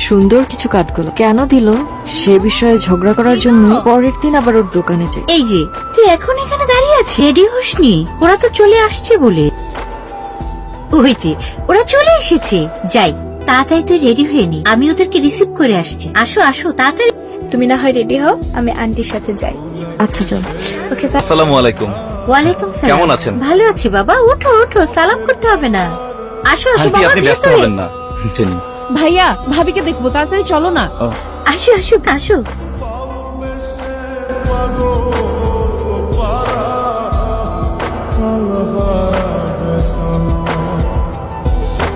সুন্দর কিছু কাঠগোলা কেন দিল সে বিষয়ে ঝগড়া করার জন্য পরের দিন আবার ওর দোকানে যাই। এই যে তুই এখন এখানে দাঁড়িয়ে আছিস, রেডি হসনি? ওরা তো চলে আসছে বলে। ওই যে ওরা চলে এসেছে, যাই তাড়াতাড়ি তুই রেডি হয়ে নি, আমি ওদেরকে রিসিভ করে আসছি। আসো আসো তাড়াতাড়ি। তুমি না হয় রেডি হও, আমি আন্টির সাথে যাই। আচ্ছা চল। ওকে আসসালামু আলাইকুম। ওয়ালাইকুম সালাম। কেমন আছেন? ভালো আছি বাবা, ওঠো ওঠো, সালাম করতে হবে না। আসো আসো আন্টি বাবা, আপনি ব্যস্ত ভেতরে। হবেন না। টেনি। ভাইয়া ভাবিকে দেখবো, তাড়াতাড়ি চলো না। আসো আসো আসো।